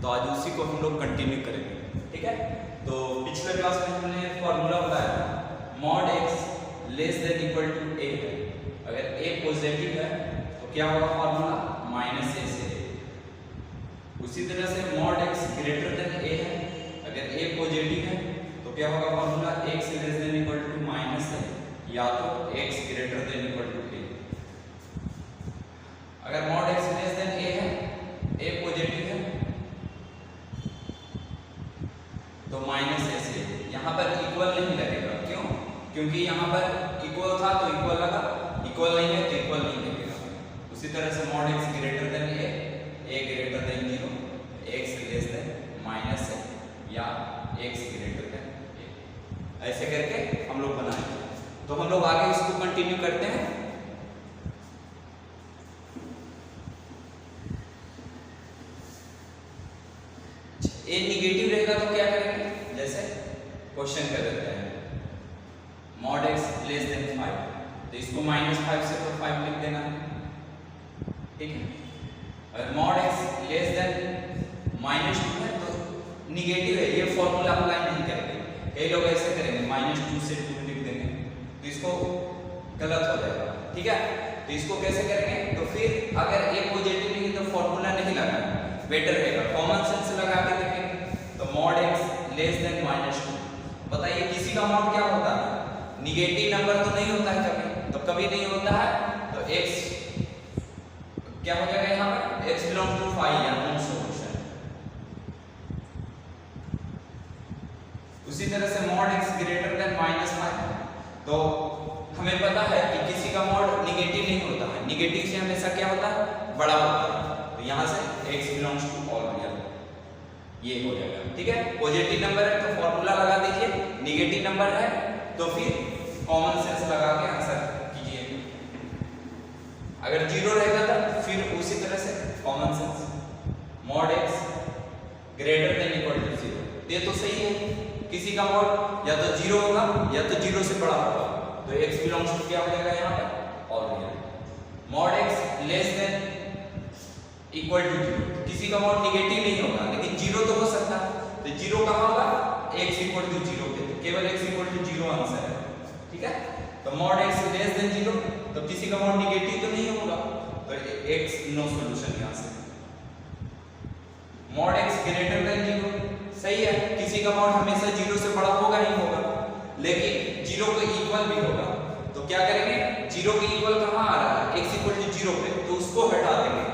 तो आज उसी को हम लोग कंटिन्यू करेंगे। ठीक है, तो पिछले क्लास में हमने फॉर्मूला बताया mod x less than equal to a है। अगर a पॉजिटिव है तो क्या होगा फॉर्मूला माइनस a से a। उसी तरह से mod x greater than a है, अगर a पॉजिटिव है तो क्या होगा formula x less than equal to minus a या तो x greater than equal to a। अगर mod x less than a है, a पॉजिटिव है तो माइनस a से यहाँ पर इक्वल नहीं लगेगा। क्यों? क्योंकि यहाँ पर इक्वल था तो इक्वल लगा, इक्वल नहीं है तो इक्वल नहीं लगेगा। उसी तरह से mod x greater than a greater than 0, x less then minus a या x ग्रेटर देन a, ऐसे करके हम लोग बनाएंगे। तो हम लोग आगे इसको कंटिन्यू करते हैं। ए निगेटिव रहेगा तो क्या करेंगे, जैसे क्वेश्चन कर देते हैं मॉड x लेस देन 5, तो इसको -5 से तो 5 लिख देना है। ठीक है, अगर मॉड x लेस देन -2 है तो निगेटिव है, ये फॉर्मूला अप्लाई नहीं करेंगे। कई लोग ऐसे करेंगे -2 से 2 लिख देंगे तो इसको गलत हो जाएगा। ठीक है, तो इसको कैसे करेंगे, तो फिर अगर a पॉजिटिव नहीं तो फॉर्मूला नहीं लगाना, बेटर रहेगा कॉमन सेंस लगा के देखेंगे। तो मॉड x लेस देन -2, बताइए किसी का मॉड क्या होता है, निगेटिव नंबर तो नहीं होता है कभी, तो कभी नहीं होता है तो x क्या हो जाएगा यहाँ पर x बिलोंग टू 5 या नॉन सॉल्यूशन। उसी तरह से मॉड x ग्रेटर देन -5, तो हमें पता है कि किसी का मॉड निगेटिव नहीं होता है, निगेटिव से हमेशा क्या होता है बड़ा होता है, तो यहाँ से x belongs to all real ये हो जाएगा। ठीक है, पॉजिटिव नंबर है तो फॉर्मूला लगा दीजिए, निगेटिव नंबर है तो फिर कॉमन सेंस लगा के आंसर कीजिए। अगर 0 रहेगा तो फिर उसी तरह से common sense mod x greater than equal to 0, ये तो सही है। किसी का मॉड या तो 0 होगा या तो 0 से बड़ा होगा, तो x बिलोंग्स टू क्या हो जाएगा यहाँ पर all real. Mod x less than equal to 0, किसी का मॉड निगेटिव नहीं होगा लेकिन 0 तो हो सकता है, तो 0 कहाँ होगा x इक्वल टू 0 पे, तो केवल x इक्वल टू 0 आंसर है। ठीक है, तो मॉड x लेस देन 0, तो किसी का मॉड निगेटिव तो नहीं होगा तो x नो सॉल्यूशन यहाँ से। मॉड x ग्रेटर देन 0 सही है, किसी का मॉड हमेशा 0 से बड़ा होगा ही होगा लेकिन 0 के इक्वल भी होगा, तो क्या करेंगे 0 के इक्वल कहाँ आ रहा है x इक्वल टू 0 पे, तो उसको हटा देंगे,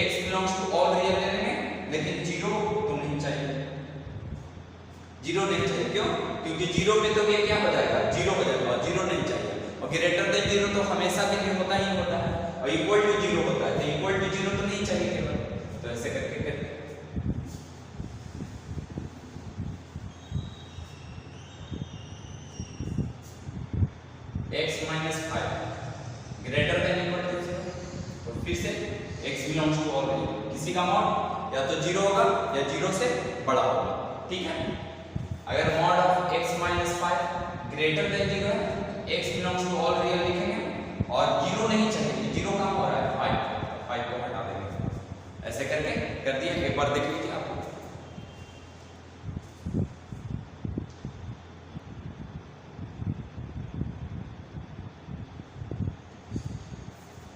x belongs to all real ले लेंगे लेकिन 0 तो नहीं चाहिए, 0 नहीं चाहिए। क्यों? क्योंकि 0 पे तो ये क्या हो जाएगा 0 हो जाएगा, 0 नहीं चाहिए। और ग्रेटर देन 0 तो हमेशा के लिए होता ही होता है, और इक्वल टू 0 होता है, तो इक्वल टू 0 तो नहीं चाहिए केवल, तो ऐसे करके करते x -5 greater than equal to 0, तो फिर से x belongs to all real, किसी का मॉड या तो 0 होगा या 0 से बड़ा होगा। ठीक है, अगर mod of x -5 greater than 0 है, x belongs to all real लिखेंगे और 0 नहीं चाहिए, 0 कहाँ हो रहा है 5 को हटा देंगे। ऐसे करके कर दिया, एक बार देख लीजिए आप।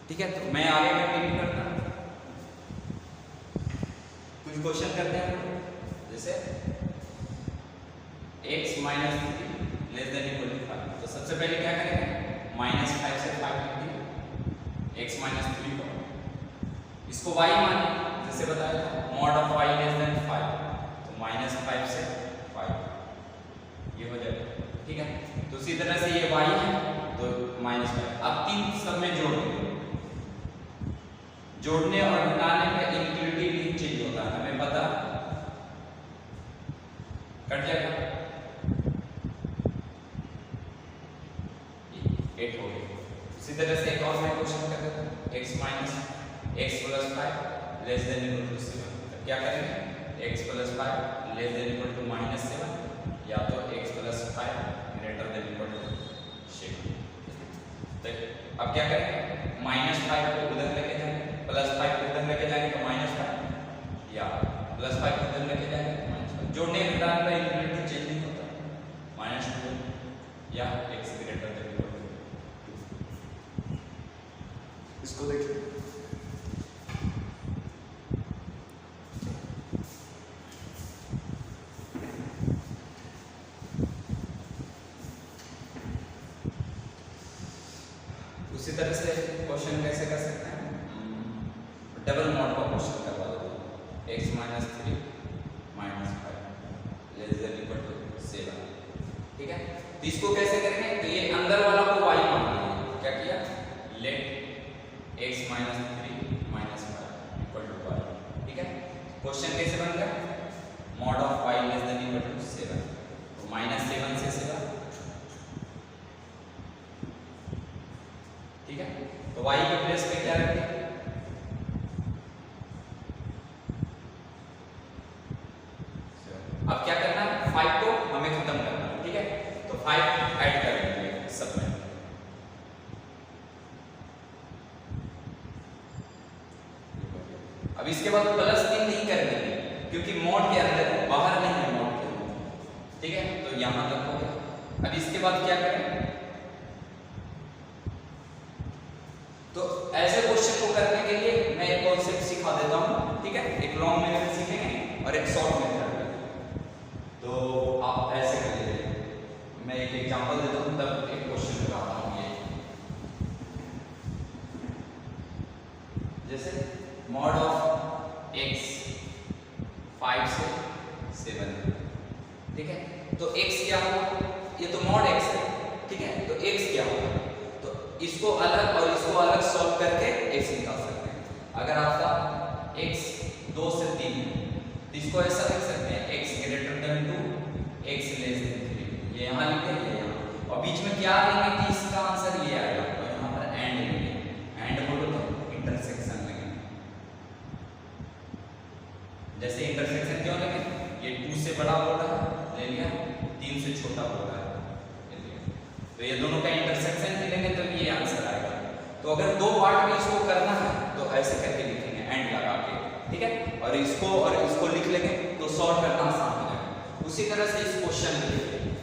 ठीक है, तो मैं आगे कंटिन्यू करता हूँ, कुछ क्वेश्चन करते हैं। जैसे x -3 less than equal to 5, तो सबसे पहले क्या करेंगे -5 से 5 लिख दिए x -3 को, इसको y माने, जैसे बताया था mod of y less then 5, तो -5 से 5 ये हो जाएगा। ठीक है, तो उसी तरह से ये y है तो -5। अब 3 सब में जोड़ देंगे, जोड़ने और घटाने में इंक्लूडिव चेंज होता है, हमें पता कट जाएगा 8 हो गया। इसी तरह से एक और मैं क्वेश्चन कर देता हूं x + 5 less than equal to 7, तो क्या करेंगे x + 5 less than equal to -7 या तो x + 5 greater than equal to 7। तो अब क्या करेंगे -5 को उधर लेके जाएंगे, +5 को उधर लेके जाएंगे तो -5 या +5 को 3 minus 5 less than equal to 7। ठीक है, तो इसको कैसे करेंगे? तो ये अंदर वाला को y मान लिया, क्या किया? Let x minus 3 minus 5 equal to y। ठीक है, क्वेश्चन कैसे बन गया? Mod of y less than equal to 7, तो माइनस 7 से 7। ठीक है, तो y के प्लेस पे क्या रखें? अब क्या करना है? 5 को हमें खत्म करना है। ठीक है, तो 5 ऐड कर देंगे सब में। अब इसके बाद प्लस 3 नहीं कर देंगे क्योंकि मोड के अंदर है, बाहर नहीं है मोड के अंदर। ठीक है, तो यहां तक हो गया। अब इसके बाद क्या करें? तो ऐसे क्वेश्चन को करने के लिए मैं एक कॉन्सेप्ट सिखा देता हूं। ठीक है, एक लॉन्ग मेथड सीखेंगे और एक शॉर्ट मेथड। तो आप ऐसे कर लीजिए, मैं एक एग्जांपल देता हूं तब एक क्वेश्चन लगाता हूं। ये जैसे मॉड ऑफ x 5 से 7। ठीक है, तो x क्या होगा? ये तो मॉड x है। ठीक है, तो x क्या होगा? तो इसको अलग और इसको अलग सॉल्व करके x निकाल सकते हैं। अगर आपका x 2 से 3 है तो इसको ऐसा लिख सकते हैं x greater then 2 x less then 3। ये यहां लिख देंगे यहां, और बीच में क्या लेंगे कि इसका आंसर ये आएगा, तो यहां पर एंड लेंगे। एंड बोलो तो इंटरसेक्शन लेंगे। जैसे इंटरसेक्शन क्यों लेंगे? ये 2 से बड़ा बोल रहा है, ले लिया, 3 से छोटा बोल रहा है, ले लिया। तो ये दोनों का इंटरसेक्शन लेंगे तो ये आंसर आएगा। तो अगर दो पार्ट में इसको करना है तो ऐसे करके लिखेंगे एंड लगा के। ठीक है, और इसको लिख लेंगे तो सॉल्व करना आसान हो जाएगा। उसी तरह से इस क्वेश्चन में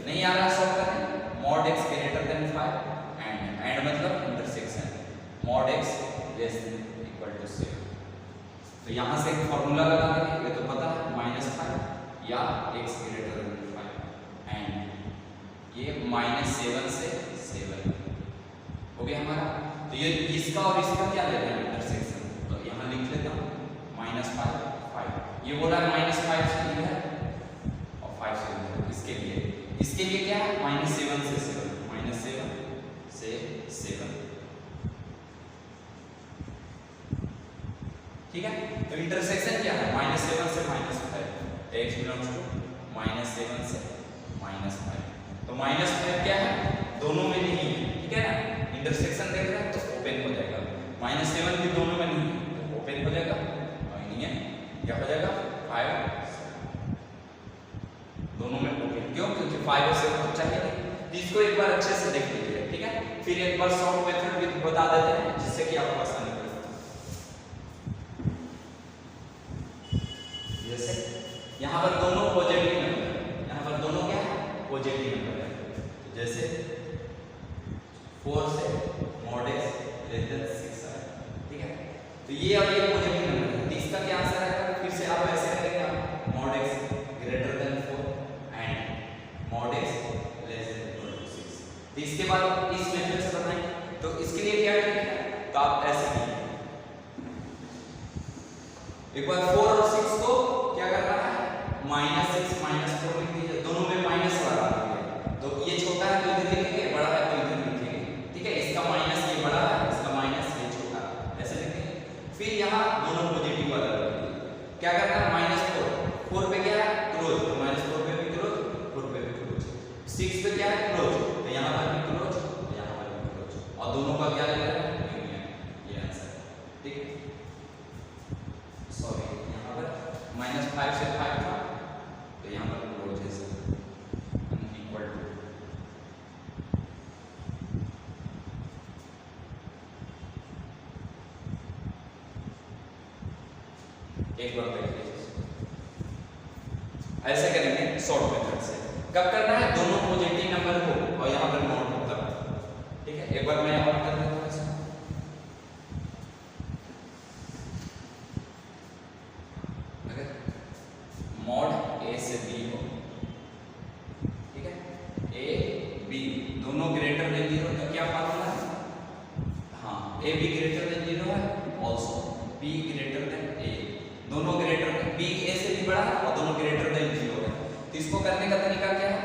नहीं आ रहा है सॉल्व करने, mod x greater than 5 and मतलब intersection mod x less than equal to 7। तो यहां से एक फार्मूला लगा देंगे, ये तो पता है, -5 या x ग्रेटर देन 5 एंड ये -7 से 7 हो गया हमारा। तो ये इसका और इसका क्या लेना है? इंटरसेक्शन। तो यहां लिख लेता हूं -5 5। ये बोला -5 से लिखा है और 5 से लिखा है। इसके लिए क्या है? -7 से 7, -7 से 7। ठीक है, तो इंटरसेक्शन क्या है? -7 से -5, तो x बिलोंग्स टू -7 से -5। तो -5 क्या है? दोनों में नहीं है। ठीक है ना, इंटरसेक्शन देख रहे हैं तो ओपन हो जाएगा। -7 भी दोनों में नहीं है तो ओपन हो जाएगा, और नहीं है क्या हो जाएगा? 5 दोनों में ओपन। क्यों? क्योंकि 5 और 7 तो चाहिए नहीं। तो इसको एक बार अच्छे से देख लीजिए। ठीक है, फिर एक बार शॉर्ट मेथड भी बता देते हैं जिससे कि आपको आसानी पड़े। जैसे यहाँ पर दोनों पॉजिटिव नंबर है, यहाँ पर दोनों क्या है? पॉजिटिव नंबर है। तो जैसे 4 से मॉड x लेस देन 6 है। ठीक है, तो ये अब ये पॉजिटिव नंबर है, तो इसका क्या आंसर आएगा? फिर से आप ऐसे करेंगे, आप mod x greater than 4 and mod x less than equal to 6। तो इसके बाद इस मेथड से बनाएंगे। तो इसके लिए क्या करेंगे? तो आप ऐसे कीजिए, एक बार 4 और 6 को क्या करना है? -6 -4 लिख दीजिए, दोनों में माइनस लगा दीजिए। तो ये छोटा है तो इधर लिखेंगे, बड़ा है तो इधर लिखेंगे। ठीक है, इसका माइनस ये बड़ा है, इसका माइनस ये छोटा है, ऐसे लिखेंगे। फिर यहाँ दोनों पॉजिटिव वाला रखिए। क्या करना है? -4 पे क्या है? क्लोज, तो -4 पे भी क्लोज, 4 पे भी क्लोज। 6 पे क्या है? क्लोज, तो यहाँ पर भी क्लोज, तो यहाँ पर भी क्लोज, और दोनों का क्या लेना है? यूनियन। ये आंसर है। ठीक, सॉरी यहाँ पर -5 से 5 था, तो यहाँ पर क्लोज है इक्वल टू। एक बार देख लीजिए, ऐसे करेंगे शॉर्ट मेथड से। कब करना है? दोनों पॉजिटिव नंबर हो और यहाँ पर नॉट होता है। ठीक है, एक बार मैं और कर देता हूँ ऐसा। अगर मॉड a से b हो, ठीक है, a b दोनों ग्रेटर देन 0, तो क्या फार्मूला है? हाँ, a b ग्रेटर देन 0 है, also b greater than a, दोनों ग्रेटर, b a से भी बड़ा है और दोनों ग्रेटर देन 0 है। तो इसको करने का तरीका क्या है,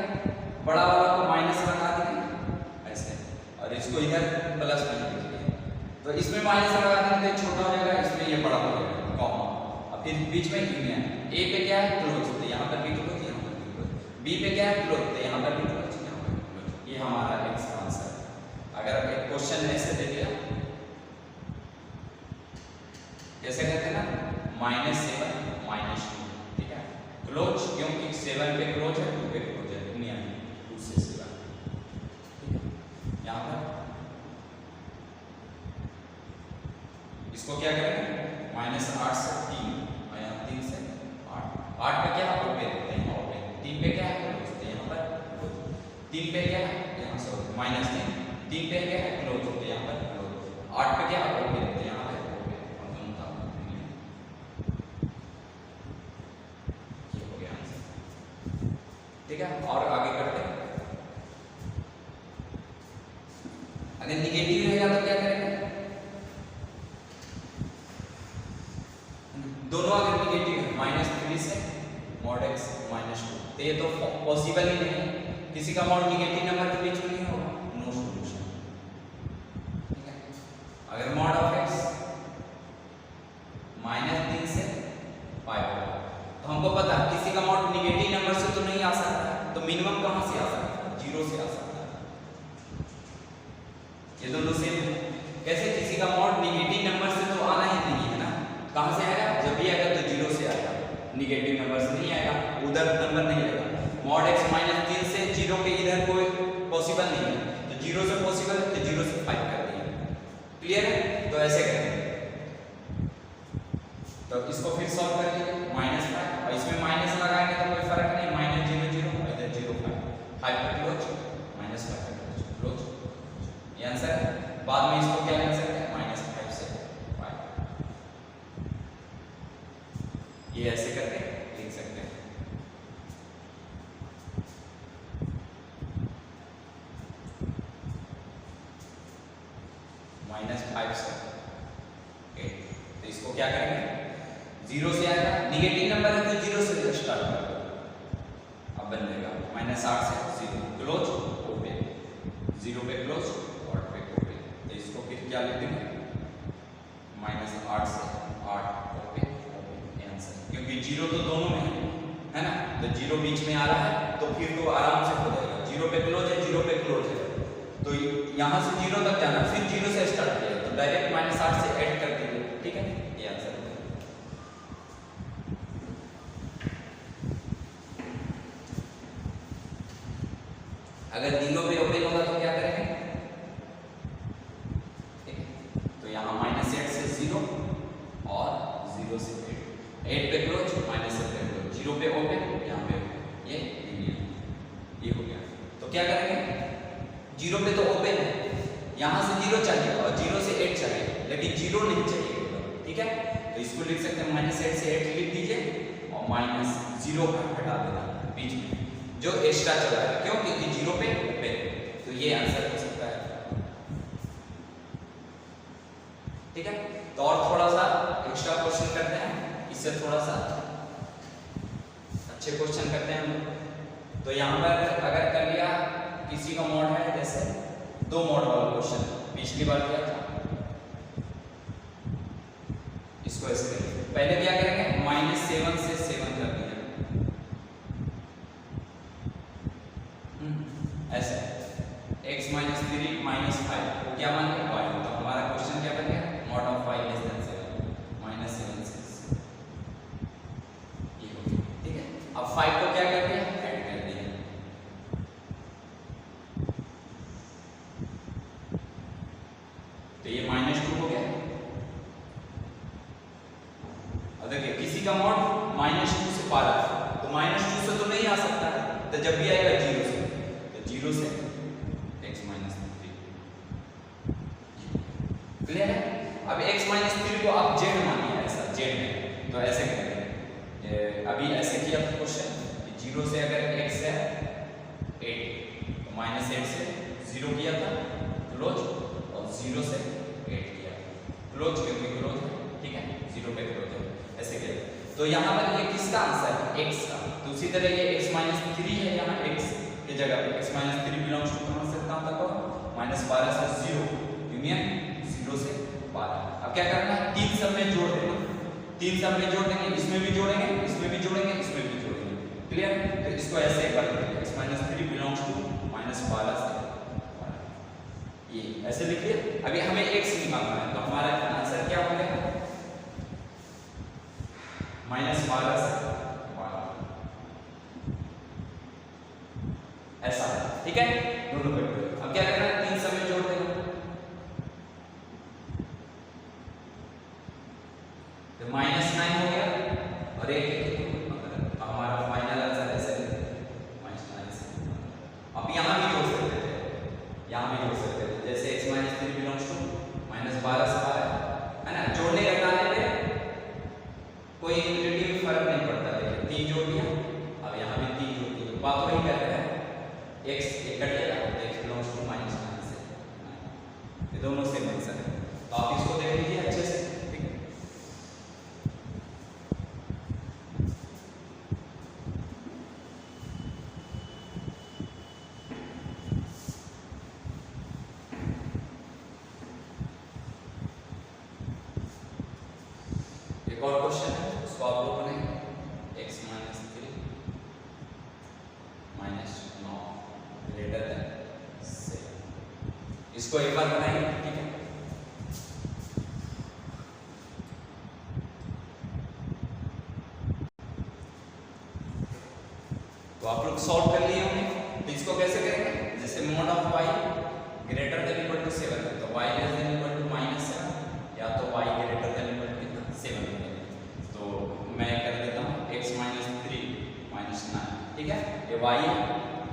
बड़ा वाला को माइनस लगा देंगे ऐसे, और इसको इधर प्लस में लिख देंगे। तो इसमें माइनस लगा देंगे तो छोटा हो जाएगा, इसमें ये बड़ा हो जाएगा कॉमा। अब फिर बीच में यूनियन, ए पे क्या है क्लोज, तो यहाँ पर भी क्लोज, यहाँ पर भी क्लोज। बी पे क्या है क्लोज, तो यहाँ पर भी क्लोज, यहाँ पर भी क्लोज। ये हमारा एक्स का आंसर है। अगर आप एक क्वेश्चन ऐसे दे दिया, जैसे कहते हैं ना -7 -2, ठीक है, क्लोज, क्योंकि 7 पे क्लोज है, 2 पे क्लोज है, यूनियन 2 से 7, ठीक है। यहाँ पर इसको क्या करेंगे, -8 से 3, और यहाँ 3 से 8, 8 पे क्या ओपन देते हैं, ओपन, 3 पे क्या है क्लोज, तो यहाँ पर क्लोज, 3 पे क्या है यहाँ से -3, 3 पे क्या है क्लोज, तो यहाँ पर क्लोज, 8 पे क्या ओपन देते हैं, यहाँ पर ओपन, और दोनों का ये हो गया आंसर, ठीक है। और आगे करते हैं, अगर निगेटिव रहेगा तो क्या करेंगे, दोनों अगर निगेटिव है -3 से mod x -2, तो ये तो पॉसिबल ही नहीं है, किसी का मॉड निगेटिव नंबर के बीच में नहीं होगा, नो सॉल्यूशन, ठीक है। अगर mod ऑफ x -3 से 5 होगा, तो हमको पता है किसी का मॉड निगेटिव नंबर से तो नहीं आ सकता, तो मिनिमम कहां से आ सकता है, 0 से आ सकता है। ये दोनों सेम है, कैसे, किसी का मॉड निगेटिव नंबर से तो आना ही नहीं है ना, कहां से आएगा, जब भी आएगा तो 0 से आएगा, निगेटिव नंबर से नहीं आएगा, उधर नंबर नहीं आएगा। mod x -3 से 0 के इधर कोई पॉसिबल नहीं है, तो 0 से पॉसिबल है, तो 0 से 5 कर दिया, क्लियर है। तो ऐसे करेंगे, तो इसको फिर सॉल्व कर लीजिए, -5, और इसमें माइनस लगाएंगे तो कोई फर्क नहीं, -0 0, इधर 0 5 पे क्लोज, -5 पे क्लोज, ये आंसर है। बाद में इसको क्या लिख सकते हैं, -5 से 5, ये ऐसे करके लिख सकते हैं। -5 से 8, तो इसको क्या करेंगे, 0 से आएगा, निगेटिव नंबर है तो 0 से स्टार्ट कर दो, अब बन जाएगा -8 से 0, क्लोज ओपन, 0 पे क्लोज और पे ओपन, तो इसको फिर क्या लिख देंगे, -8 से 8 ओपन, ये आंसर, क्योंकि 0 तो दोनों में है ना, तो 0 बीच में आ रहा है, तो फिर तो आराम से हो जाएगा, 0 पे क्लोज है, 0 पे क्लोज है, तो यहाँ से 0 तक जाना, फिर 0 से स्टार्ट किया, तो डायरेक्ट -8 से ऐड कर दीजिए, ठीक है, ये आंसर है। अगर 0 पे ओपन होगा तो क्या करेंगे, ठीक है, तो यहाँ -8 से 0 और 0 से 8 पे क्लोज, -8 पे क्लोज, 0 पे ओपन, यहाँ पे ये हो गया। तो क्या करेंगे, 0 पे तो ओपन है, यहाँ से 0 चाहिए और 0 से 8 चाहिए, लेकिन 0 नहीं चाहिए, ठीक है, तो इसको लिख सकते हैं -8 से 8 लिख दीजिए और -0 हटा देना बीच में, जो एक्स्ट्रा चला है, क्यों, क्योंकि 0 पे ओपन, तो ये आंसर हो सकता है, ठीक है। तो और थोड़ा सा एक्स्ट्रा क्वेश्चन करते हैं, इससे थोड़ा सा अच्छे क्वेश्चन करते हैं हम। तो यहाँ पर अगर कर लिया, किसी का मॉड है, जैसे 2 मॉड वाला क्वेश्चन पिछली बार किया था, इसको ऐसे करेंगे, पहले क्या करेंगे, -7 से 7 कर दिया, ऐसे x - 3 - 5 को क्या मान लिया, y, तो हमारा क्वेश्चन क्या बन गया, mod of y less than 7, -7 से, ये हो गया, ठीक है। अब 5 को क्या कर दिया, ऐड कर दिया, तो ये -2 हो गया। अब देखिए, किसी का मॉड -2 से 12, तो -2 से तो नहीं आ सकता है, तो जब भी आएगा 0 से, तो 0 से x - 3, क्लियर है। अब x - 3 को आप z मानिए, ऐसा z है, तो ऐसे करेंगे, अभी ऐसे किया था क्वेश्चन कि 0 से अगर x है 8, तो -8 से 0 किया था क्लोज, और 0 से 8 किया क्लोज, क्योंकि क्लोज है, ठीक है, 0 पे क्लोज है, ऐसे किया। तो तो यहाँ पर ये किसका आंसर है? x का। तो उसी तरह ये x माइनस 3 है, यहाँ x की जगह पे x माइनस 3 बिलोंग्स टू कहाँ से कहाँ तक होगा? माइनस 12 से 0 यूनियन 0 से 12। अब क्या करना है? तीन सब में जोड़ देना, तीन सब में जोड़ देंगे, इसमें भी जोड़ेंगे, इसमें भी जोड़ेंगे, इसमें भी जोड़ेंगे। क्लियर? तो इसको ऐसे कर देंगे x minus 3 belongs to minus 12 से 12, ये ऐसे लिखिए। अभी हमें x निकालना है, तो हमारा आंसर क्या हो गया? माइनस 12 से 12, ऐसा है। ठीक है, दोनों पे। अब क्या करना है? तीन सब में जोड़ देना, तो माइनस 9 हो गया और एक हमारा फाइनल आंसर ऐसे माइनस 9 से। अब यहाँ भी जोड़ सकते थे, यहाँ भी जोड़ सकते थे, जैसे x minus 3 belongs to minus 12 से 12 है ना। जोड़ने घटाने पे कोई इंटीग्रेटिव में फर्क नहीं पड़ता, देखिए तीन जोड़ दिया, अब यहाँ भी तीन जोड़ दिया, बात वही कर रहे हैं, x कटेगा तो x बिलोंग्स टू माइनस 9 से, ये दोनों सेम आंसर है। तो आप इसको देख लीजिए अच्छे से, ठीक है। एक और क्वेश्चन है, उसको आप लोग बनाएंगे। x minus 3 minus 9 greater then 7, इसको एक बार बनाएंगे, ठीक है। तो आप लोग सॉल्व कर लिए होंगे, तो इसको कैसे करेंगे? जैसे mod of y greater than equal to 7 है, तो y less than equal to minus 7 या तो y greater than equal to कितना 7 है। तो मैं कर देता हूँ x माइनस 3 माइनस 9, ठीक है। ये y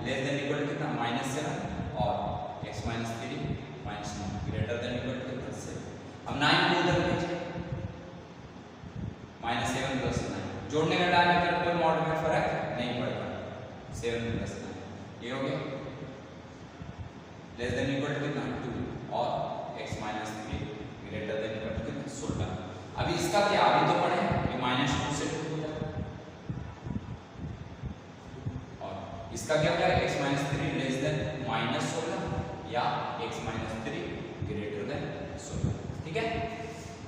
less than equal to कितना माइनस 7 और x minus 3 minus 9 greater than equal to कितना 7। अब 9 को उधर भेजिए, माइनस 7 प्लस 9, जोड़ने घटाने पर कोई मॉड में फर्क नहीं पड़ता, 7 प्लस 9 ये हो गया, लेस देन इक्वल टू कितना 2 और x minus 3 greater than equal to कितना 16। अभी इसका क्या, अभी तो पढ़े ये माइनस 2 से 2 हो जाएगा, और इसका क्या होगा? x minus 3 less then minus 16 या x माइनस 3 ग्रेटर देन 16, ठीक है।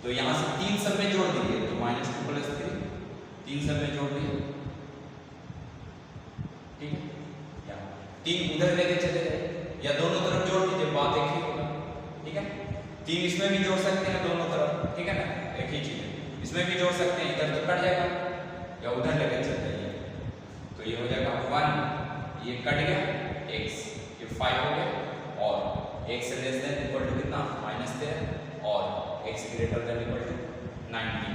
तो यहाँ से तीन सब में जोड़ दीजिए, तो माइनस 2 प्लस 3 तीन सब में जोड़ दिए, ठीक है, या तीन उधर लेके चले गए या दोनों तरफ जोड़ दीजिए, बात एक ही होगा, ठीक है। तीन इसमें भी जोड़ सकते हैं दोनों तरफ, ठीक है ना, एक ही चीज है। इसमें भी जोड़ सकते हैं, इधर तो कट जाएगा या उधर लेके चल जाइए, तो ये हो जाएगा 1, ये कट गया x, ये 5 हो गया और x less than equal to कितना माइनस 13 और x greater than equal to 19।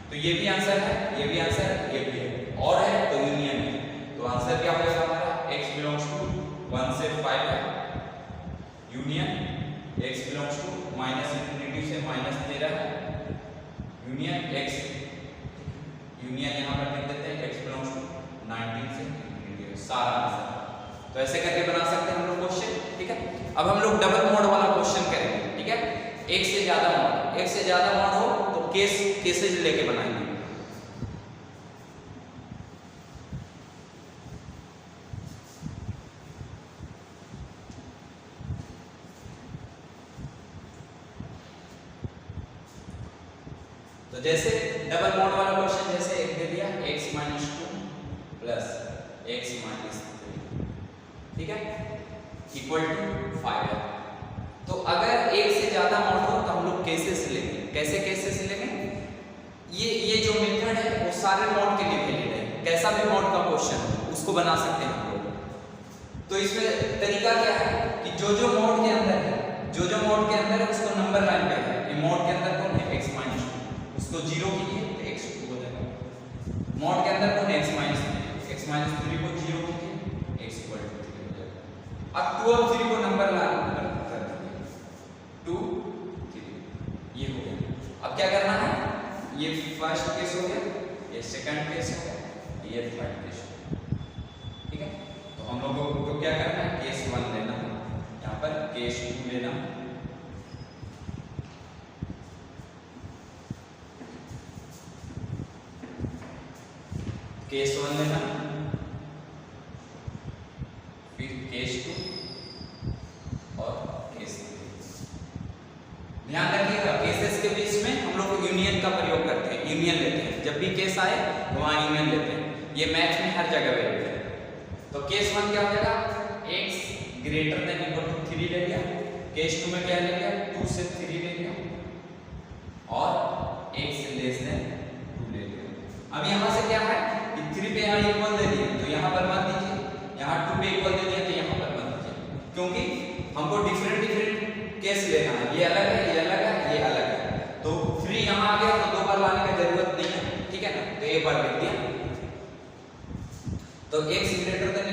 तो ये भी आंसर है, ये भी आंसर है, ये भी है, और है तो यूनियन है। तो आंसर क्या हो जाएगा हमारा? x बिलोंग्स टू 1 से 5 है, union x belongs to minus infinity से माइनस 13 है, यूनियन x, यूनियन यहाँ पर लिख देते हैं x बिलोंग्स टू 19 से इंफिनिटी, सारा आंसर। तो ऐसे करके बना सकते हैं हम लोग क्वेश्चन, ठीक है। अब हम लोग डबल मोड वाला क्वेश्चन करेंगे, ठीक है। एक से ज्यादा मोड, एक से ज्यादा मोड हो तो केसेज लेके बनाएंगे। तो जैसे डबल मोड वाला क्वेश्चन, जैसे एक दे दिया x minus 2 plus x minus 3, ठीक है, इक्वल टू 5 है। तो अगर एक से ज्यादा मोड हो तो हम लोग केसेस लेंगे। कैसे केसेस लेंगे? ये जो मेथड है वो सारे मोड के लिए वैलिड है, कैसा भी मोड का क्वेश्चन हो उसको बना सकते हैं हम लोग। तो इसमें तरीका क्या है कि जो मोड के अंदर है, जो मोड के अंदर है उसको नंबर लाइन पे है। ये मोड के अंदर कौन है? x माइनस 2, उसको 0 कीजिए तो x2 हो जाएगा। मोड के अंदर कौन है? x माइनस 3 को 0 कीजिए, x इक्वल टू 3 हो जाएगा। अब 2 और 3 को नंबर लाइन कर दीजिए, 2 3, ये हो गया। अब क्या करना है? ये फर्स्ट केस हो गया, ये सेकंड केस हो गया, ये थर्ड केस हो गया, ठीक है। तो हम लोगों को क्या करना है? केस 1 लेना है, यहाँ पर केस 2 लेना है, केस 1 लेना, फिर केस 2 और केस 3। ध्यान रखिएगा केसेस के बीच में हम लोग यूनियन का प्रयोग करते हैं, यूनियन लेते हैं। जब भी केस आए तो वहां यूनियन लेते हैं। ये मैथ में हर जगह वैलिड है। तो केस 1 क्या हो जाएगा, x greater than equal to 3 ले लिया। केस 2 में क्या ले लिया, 2 से 3 ले लिया और x लेस देन 2 ले लिया। अब यहां से क्या है कि 3 पे यहां इक्वल दे दिए तो यहां पर मत दीजिए, यहां 2 पे इक्वल दे दिया तो यहां पर मत दीजिए, क्योंकि हमको डिफरेंट केस लेना है। ये अलग है, ये अलग है, ये अलग है। तो 3 यहां आ गया तो 2 बार लाने की जरूरत नहीं है, ठीक है ना। तो एक बार लिख दिया। तो x ग्रेटर देन